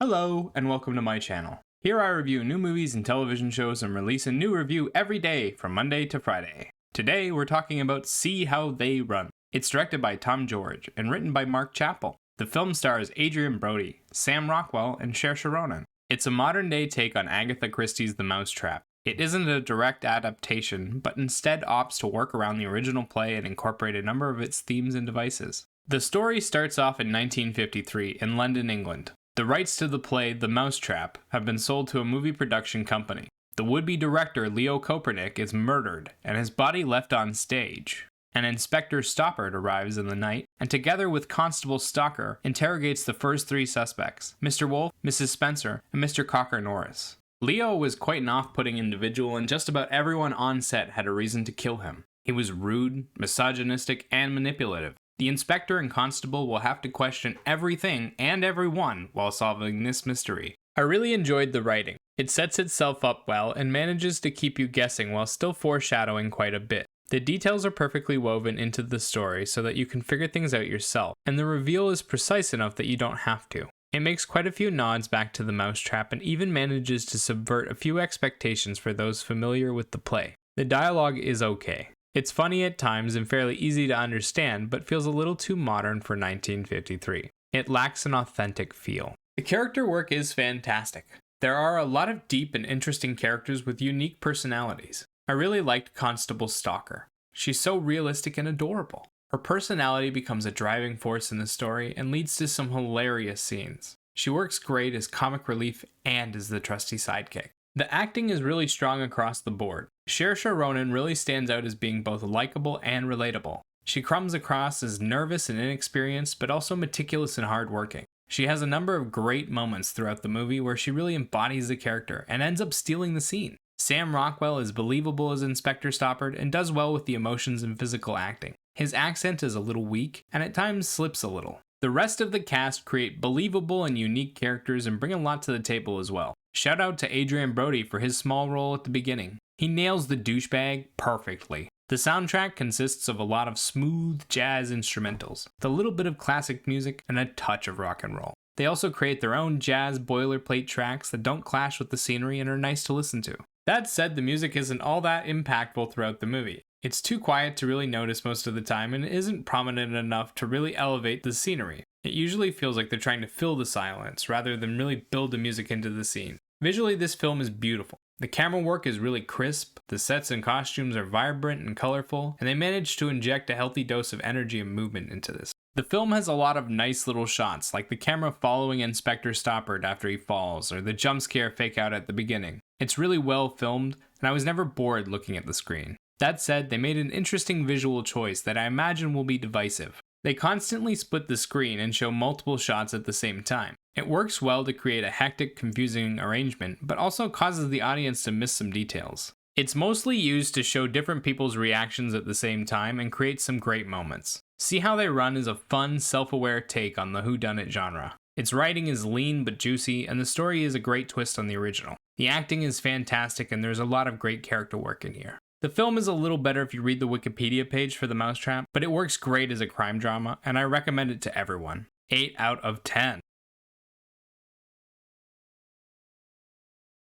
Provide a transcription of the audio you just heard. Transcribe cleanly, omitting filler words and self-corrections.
Hello, and welcome to my channel. Here I review new movies and television shows and release a new review every day from Monday to Friday. Today we're talking about See How They Run. It's directed by Tom George and written by Mark Chappell. The film stars Adrian Brody, Sam Rockwell, and Saoirse Ronan. It's a modern-day take on Agatha Christie's The Mousetrap. It isn't a direct adaptation, but instead opts to work around the original play and incorporate a number of its themes and devices. The story starts off in 1953 in London, England. The rights to the play The Mousetrap have been sold to a movie production company. The would-be director Leo Kopernik is murdered and his body left on stage. An Inspector Stoppard arrives in the night and together with Constable Stalker interrogates the first three suspects, Mr. Wolfe, Mrs. Spencer, and Mr. Cocker Norris. Leo was quite an off-putting individual and just about everyone on set had a reason to kill him. He was rude, misogynistic, and manipulative. The inspector and constable will have to question everything and everyone while solving this mystery. I really enjoyed the writing. It sets itself up well and manages to keep you guessing while still foreshadowing quite a bit. The details are perfectly woven into the story so that you can figure things out yourself, and the reveal is precise enough that you don't have to. It makes quite a few nods back to The Mousetrap and even manages to subvert a few expectations for those familiar with the play. The dialogue is okay. It's funny at times and fairly easy to understand, but feels a little too modern for 1953. It lacks an authentic feel. The character work is fantastic. There are a lot of deep and interesting characters with unique personalities. I really liked Constable Stalker. She's so realistic and adorable. Her personality becomes a driving force in the story and leads to some hilarious scenes. She works great as comic relief and as the trusty sidekick. The acting is really strong across the board. Saoirse Ronan really stands out as being both likable and relatable. She comes across as nervous and inexperienced, but also meticulous and hardworking. She has a number of great moments throughout the movie where she really embodies the character and ends up stealing the scene. Sam Rockwell is believable as Inspector Stoppard and does well with the emotions and physical acting. His accent is a little weak and at times slips a little. The rest of the cast create believable and unique characters and bring a lot to the table as well. Shout out to Adrian Brody for his small role at the beginning. He nails the douchebag perfectly. The soundtrack consists of a lot of smooth jazz instrumentals, with a little bit of classic music and a touch of rock and roll. They also create their own jazz boilerplate tracks that don't clash with the scenery and are nice to listen to. That said, the music isn't all that impactful throughout the movie. It's too quiet to really notice most of the time and isn't prominent enough to really elevate the scenery. It usually feels like they're trying to fill the silence rather than really build the music into the scene. Visually, this film is beautiful. The camera work is really crisp, the sets and costumes are vibrant and colorful, and they manage to inject a healthy dose of energy and movement into this. The film has a lot of nice little shots, like the camera following Inspector Stoppard after he falls, or the jump scare fake out at the beginning. It's really well filmed, and I was never bored looking at the screen. That said, they made an interesting visual choice that I imagine will be divisive. They constantly split the screen and show multiple shots at the same time. It works well to create a hectic, confusing arrangement, but also causes the audience to miss some details. It's mostly used to show different people's reactions at the same time and create some great moments. See How They Run is a fun, self-aware take on the whodunit genre. Its writing is lean but juicy, and the story is a great twist on the original. The acting is fantastic, and there's a lot of great character work in here. The film is a little better if you read the Wikipedia page for The Mousetrap, but it works great as a crime drama, and I recommend it to everyone. 8 out of 10.